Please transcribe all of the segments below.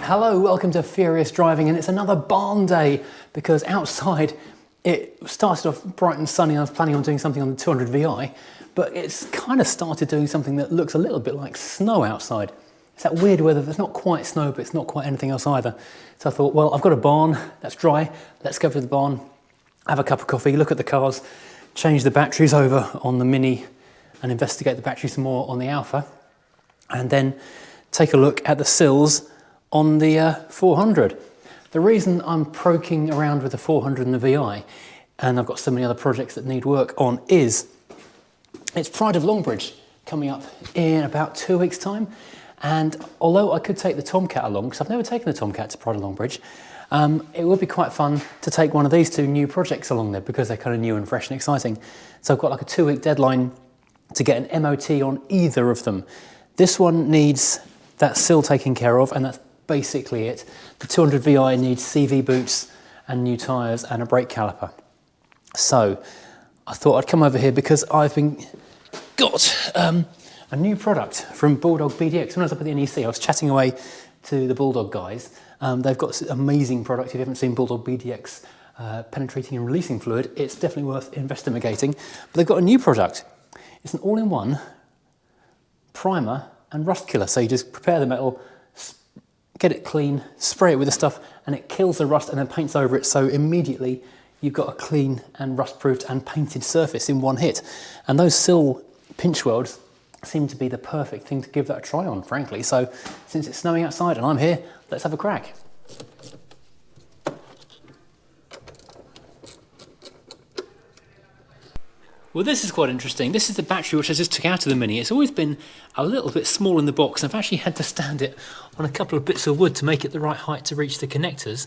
Hello, welcome to Furious Driving, and it's another barn day because outside it started off bright and sunny. I was planning on doing something on the 200 VI, but it's kind of started doing something that looks a little bit like snow outside. It's that weird weather that's not quite snow, but it's not quite anything else either. So I thought, well, I've got a barn that's dry. Let's go to the barn, have a cup of coffee, look at the cars, change the batteries over on the Mini and investigate the battery some more on the Alpha, and then take a look at the sills on the 400. The reason I'm poking around with the 400 and the VI, and I've got so many other projects that need work on, is it's Pride of Longbridge coming up in about 2 weeks' time. And although I could take the Tomcat along, because I've never taken the Tomcat to Pride of Longbridge, it would be quite fun to take one of these two new projects along there because they're kind of new and fresh and exciting. So I've got like a 2-week deadline to get an MOT on either of them. This one needs that sill taken care of, and that's basically it. The 200 VI needs CV boots and new tyres and a brake caliper. So I thought I'd come over here because I've got a new product from Bulldog BDX. When I was up at the NEC, I was chatting away to the Bulldog guys. They've got this amazing product. If you haven't seen Bulldog BDX penetrating and releasing fluid, it's definitely worth investigating. But they've got a new product. It's an all-in-one primer and rust killer. So you just prepare the metal, get it clean, spray it with the stuff, and it kills the rust and then paints over it. So immediately you've got a clean and rust-proofed and painted surface in one hit. And those sill pinch welds seem to be the perfect thing to give that a try on, frankly. So since it's snowing outside and I'm here, let's have a crack. Well, this is quite interesting. This is the battery which I just took out of the Mini. It's always been a little bit small in the box. I've actually had to stand it on a couple of bits of wood to make it the right height to reach the connectors.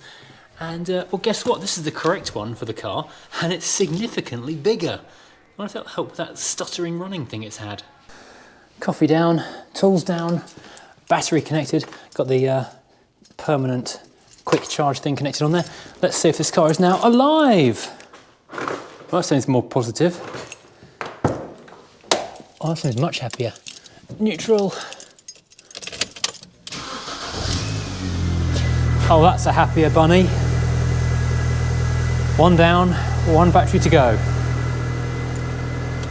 And well, guess what? This is the correct one for the car, and it's significantly bigger. I wonder if that'll help with that stuttering running thing it's had. Coffee down, tools down, battery connected. Got the permanent quick charge thing connected on there. Let's see if this car is now alive. Well, that sounds more positive. Oh, that sounds much happier. Neutral. Oh, that's a happier bunny. One down, one battery to go.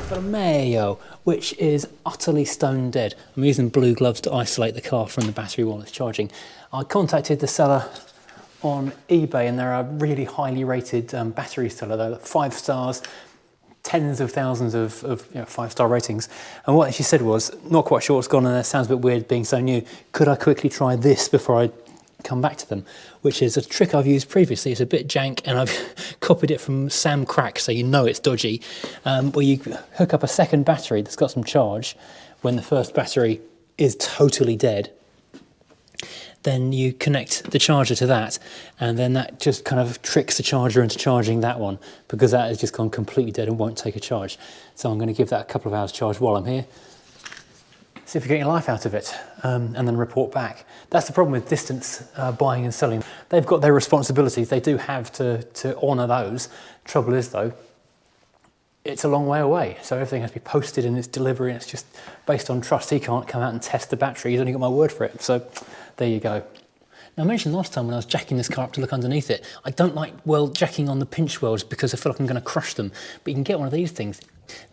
Got a Mayo, which is utterly stone dead. I'm using blue gloves to isolate the car from the battery while it's charging. I contacted the seller on eBay, and they're a really highly rated battery seller. They're 5 stars, tens of thousands of 5-star ratings. And what she said was, not quite sure what's gone on there, sounds a bit weird being so new. Could I quickly try this before I come back to them? Which is a trick I've used previously. It's a bit jank, and I've copied it from Sam Crack, so you know it's dodgy. Where you hook up a second battery that's got some charge when the first battery is totally dead. Then you connect the charger to that, and then that just kind of tricks the charger into charging that one, because that has just gone completely dead and won't take a charge. So I'm going to give that a couple of hours charge while I'm here, see if you're getting life out of it, and then report back. That's the problem with distance buying and selling. They've got their responsibilities. They do have to honour those. Trouble is, though, it's a long way away, so everything has to be posted in its delivery, and it's just based on trust. He can't come out and test the battery. He's only got my word for it. So there you go. Now, I mentioned last time when I was jacking this car up to look underneath it, I don't like jacking on the pinch welds because I feel like I'm going to crush them. But you can get one of these things.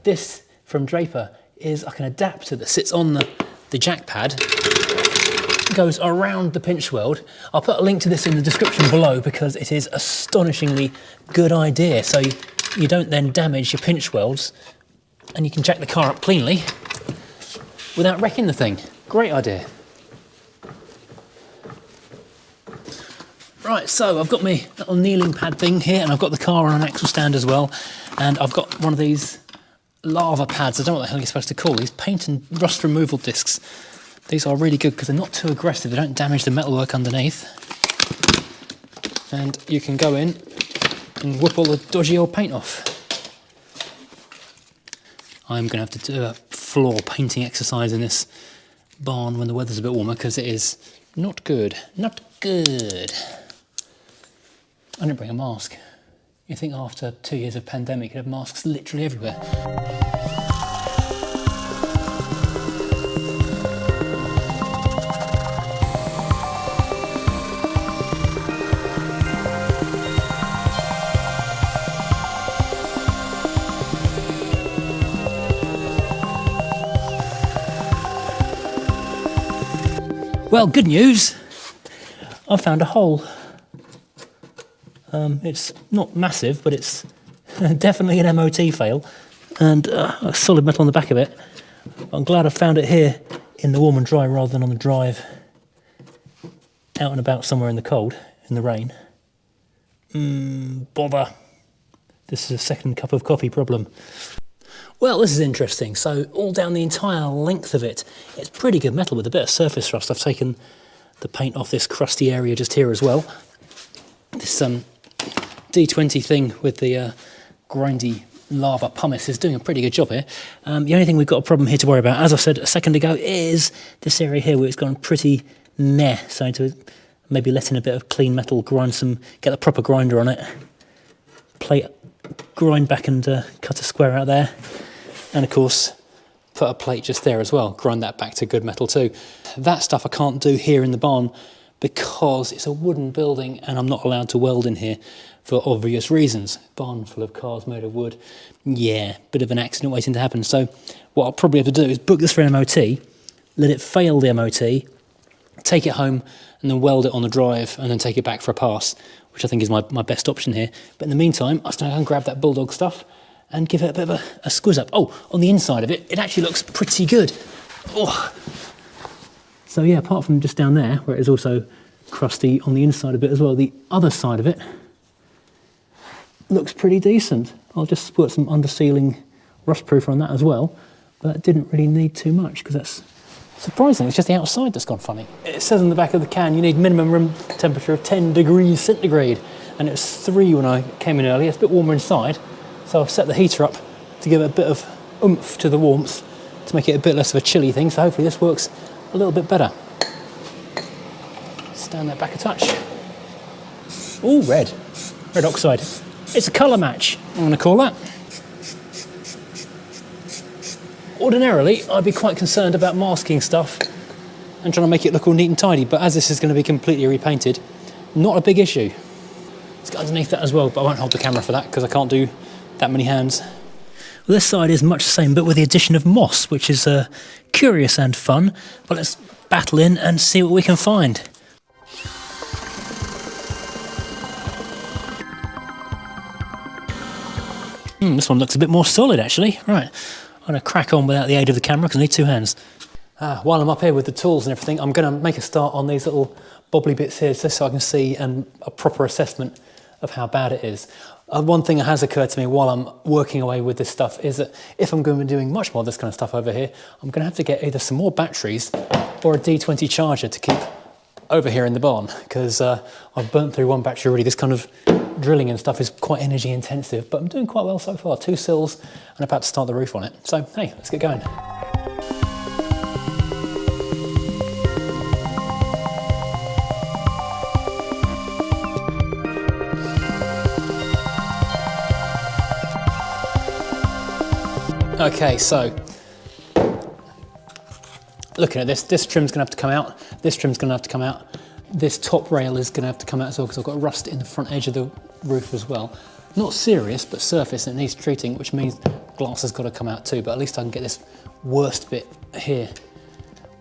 This from Draper is like an adapter that sits on the jack pad, goes around the pinch weld. I'll put a link to this in the description below because it is astonishingly good idea. So you don't then damage your pinch welds, and you can jack the car up cleanly without wrecking the thing. Great idea. Right, so I've got my little kneeling pad thing here, and I've got the car on an axle stand as well, and I've got one of these lava pads. I don't know what the hell you're supposed to call these. Paint and rust removal discs. These are really good because they're not too aggressive. They don't damage the metalwork underneath. And you can go in and whip all the dodgy old paint off. I'm going to have to do a floor painting exercise in this barn when the weather's a bit warmer because it is not good. Not good. I didn't bring a mask. You think after 2 years of pandemic, you'd have masks literally everywhere. Well, good news. I found a hole. It's not massive, but it's definitely an MOT fail, and a solid metal on the back of it. I'm glad I found it here in the warm and dry rather than on the drive out and about somewhere in the cold, in the rain. Bother. This is a second cup of coffee problem. Well, this is interesting. So all down the entire length of it, it's pretty good metal with a bit of surface rust. I've taken the paint off this crusty area just here as well. This D20 thing with the grindy lava pumice is doing a pretty good job here. The only thing we've got a problem here to worry about, as I said a second ago, is this area here where it's gone pretty meh. So to maybe let in a bit of clean metal, get the proper grinder on it, grind back and cut a square out there. And of course, put a plate just there as well, grind that back to good metal too. That stuff I can't do here in the barn because it's a wooden building and I'm not allowed to weld in here for obvious reasons. Barn full of cars made of wood. Yeah, bit of an accident waiting to happen. So what I'll probably have to do is book this for an MOT, let it fail the MOT, take it home and then weld it on the drive and then take it back for a pass, which I think is my best option here. But in the meantime, I'll stand and grab that Bulldog stuff and give it a bit of a squiz up. Oh, on the inside of it, it actually looks pretty good. Oh. So yeah, apart from just down there, where it is also crusty on the inside a bit as well, the other side of it looks pretty decent. I'll just put some undersealing rust proof on that as well, but it didn't really need too much because that's surprising. It's just the outside that's gone funny. It says on the back of the can you need minimum room temperature of 10 degrees centigrade, and it was 3 when I came in earlier. It's a bit warmer inside, so I've set the heater up to give it a bit of oomph to the warmth to make it a bit less of a chilly thing, so hopefully this works a little bit better. Stand that back a touch. Ooh, red oxide. It's a colour match, I'm going to call that. Ordinarily, I'd be quite concerned about masking stuff and trying to make it look all neat and tidy, but as this is going to be completely repainted, not a big issue. Let's get underneath that as well, but I won't hold the camera for that because I can't do that many hands. Well, this side is much the same, but with the addition of moss, which is curious and fun. But let's battle in and see what we can find. This one looks a bit more solid, actually. Right, I'm going to crack on without the aid of the camera because I need 2 hands. While I'm up here with the tools and everything, I'm going to make a start on these little bobbly bits here just so I can see a proper assessment of how bad it is. One thing that has occurred to me while I'm working away with this stuff is that if I'm going to be doing much more of this kind of stuff over here, I'm going to have to get either some more batteries or a D20 charger to keep over here in the barn, because I've burnt through one battery already. This kind of drilling and stuff is quite energy intensive, but I'm doing quite well so far. 2 sills and about to start the roof on it. So hey, let's get going. Okay, so looking at this trim's gonna have to come out, this trim's gonna have to come out, this top rail is gonna have to come out as well because I've got rust in the front edge of the roof as well. Not serious, but surface, and it needs treating, which means glass has got to come out too, but at least I can get this worst bit here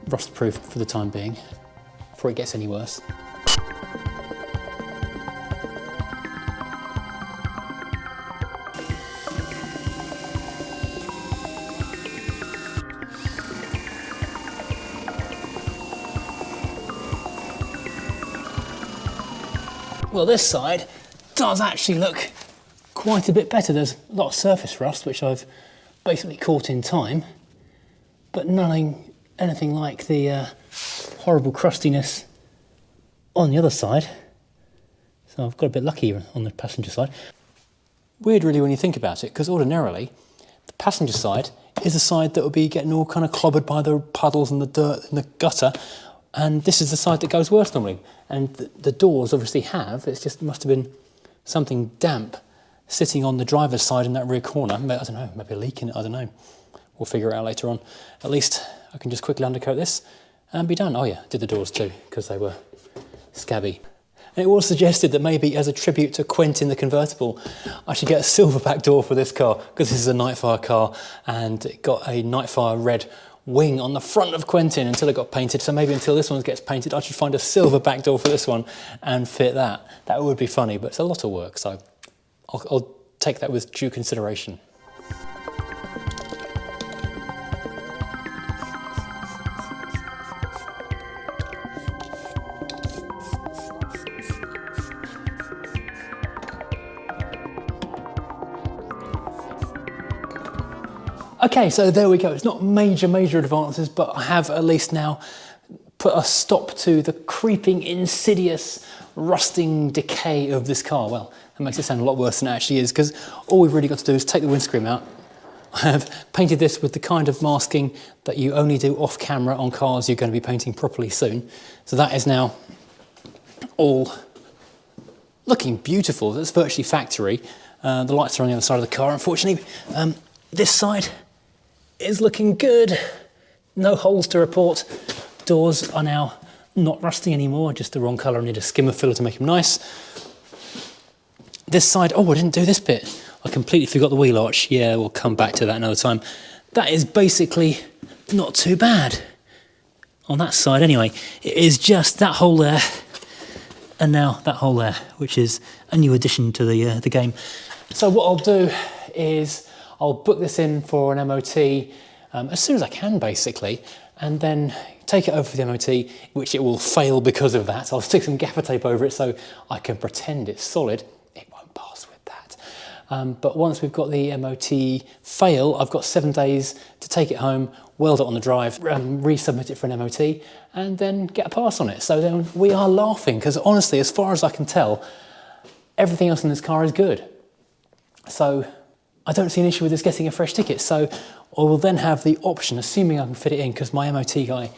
rust proof for the time being, before it gets any worse. Well, this side does actually look quite a bit better. There's a lot of surface rust, which I've basically caught in time, but anything like the horrible crustiness on the other side. So I've got a bit lucky on the passenger side. Weird really when you think about it, because ordinarily the passenger side is the side that would be getting all kind of clobbered by the puddles and the dirt in the gutter, and this is the side that goes worse normally. And the doors obviously it must have been something damp sitting on the driver's side in that rear corner. I don't know, maybe a leak in it, I don't know. We'll figure it out later on. At least I can just quickly undercoat this and be done. Oh yeah, did the doors too, because they were scabby. And it was suggested that maybe as a tribute to Quentin the convertible, I should get a silver back door for this car, because this is a Nightfire car and it got a Nightfire red wing on the front of Quentin until it got painted. So maybe until this one gets painted, I should find a silver back door for this one and fit that. That would be funny, but it's a lot of work, so I'll take that with due consideration. Okay, so there we go. It's not major advances, but I have at least now put a stop to the creeping, insidious, rusting decay of this car. Well, that makes it sound a lot worse than it actually is, because all we've really got to do is take the windscreen out. I have painted this with the kind of masking that you only do off camera on cars you're going to be painting properly soon. So that is now all looking beautiful. That's virtually factory. The lights are on the other side of the car, unfortunately. This side is looking good. No holes to report. Doors are now not rusting anymore, just the wrong colour. I need a skimmer filler to make them nice. This side, oh, I didn't do this bit. I completely forgot the wheel arch. Yeah, we'll come back to that another time. That is basically not too bad. On that side anyway, it is just that hole there, and now that hole there, which is a new addition to the game. So what I'll do is I'll book this in for an MOT as soon as I can, basically, and then take it over for the MOT, which it will fail because of that. I'll stick some gaffer tape over it so I can pretend it's solid. It won't pass with that. But once we've got the MOT fail, I've got 7 days to take it home, weld it on the drive, resubmit it for an MOT, and then get a pass on it. So then we are laughing, because honestly, as far as I can tell, everything else in this car is good. So I don't see an issue with this getting a fresh ticket. So I will then have the option, assuming I can fit it in, because my MOT guy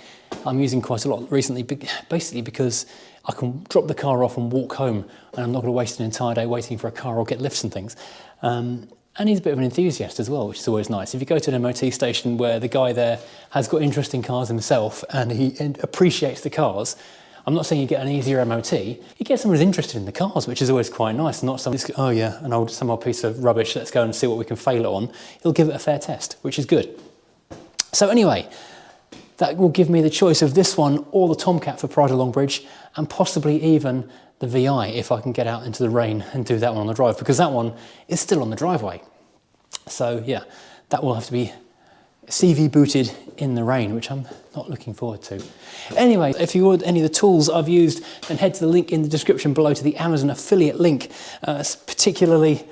I'm using quite a lot recently, basically because I can drop the car off and walk home, and I'm not going to waste an entire day waiting for a car or get lifts and things. And he's a bit of an enthusiast as well, which is always nice. If you go to an MOT station where the guy there has got interesting cars himself and he appreciates the cars, I'm not saying you get an easier MOT, you get someone who's interested in the cars, which is always quite nice, not someone who's, oh yeah, some old piece of rubbish, let's go and see what we can fail it on. He'll give it a fair test, which is good. So anyway, that will give me the choice of this one or the Tomcat for Pride of Longbridge, and possibly even the VI if I can get out into the rain and do that one on the drive, because that one is still on the driveway. So yeah, that will have to be CV booted in the rain, which I'm not looking forward to. Anyway, if you want any of the tools I've used, then head to the link in the description below to the Amazon affiliate link. It's particularly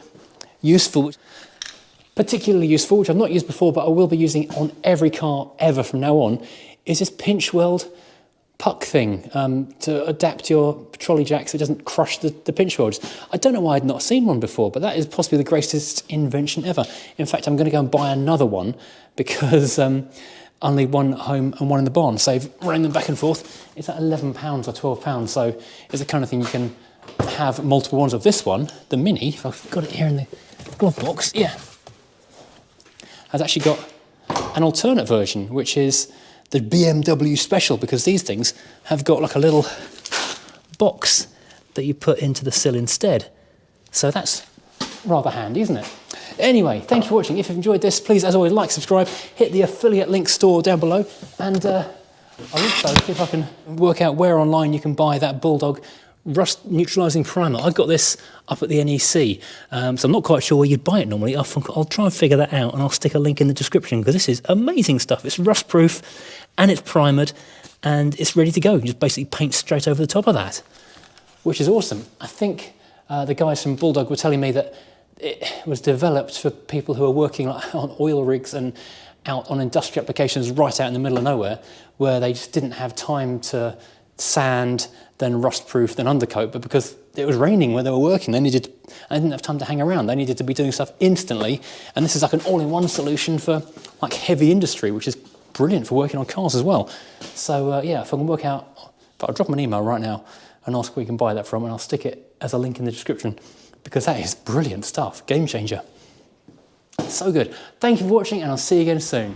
useful, which I've not used before, but I will be using on every car ever from now on, is this pinch weld puck thing to adapt your trolley jack so it doesn't crush the pinch welds. I don't know why I'd not seen one before, but that is possibly the greatest invention ever. In fact, I'm going to go and buy another one, because only one at home and one in the barn. So running them back and forth, it's at £11 or £12. So it's the kind of thing you can have multiple ones of. This one, the Mini, if I've got it here in the glove box, yeah, has actually got an alternate version, which is the BMW Special, because these things have got like a little box that you put into the sill instead. So that's rather handy, isn't it? Anyway, thank you for watching. If you've enjoyed this, please, as always, like, subscribe, hit the affiliate link store down below, and I'll also see if I can work out where online you can buy that Bulldog Rust Neutralising Primer. I got this up at the NEC, so I'm not quite sure where you'd buy it normally. I'll try and figure that out, and I'll stick a link in the description, because this is amazing stuff. It's rust proof, and it's primered, and it's ready to go. You just basically paint straight over the top of that, which is awesome. I think the guys from Bulldog were telling me that it was developed for people who are working on oil rigs and out on industrial applications right out in the middle of nowhere, where they just didn't have time to sand, then rust proof, then undercoat, but because it was raining where they were working, they didn't have time to hang around. They needed to be doing stuff instantly, and this is like an all-in-one solution for like heavy industry, which is brilliant for working on cars as well. So yeah, if I can work out, I'll drop them an email right now and ask where you can buy that from, and I'll stick it as a link in the description, because that is brilliant stuff, game changer. So good. Thank you for watching, and I'll see you again soon.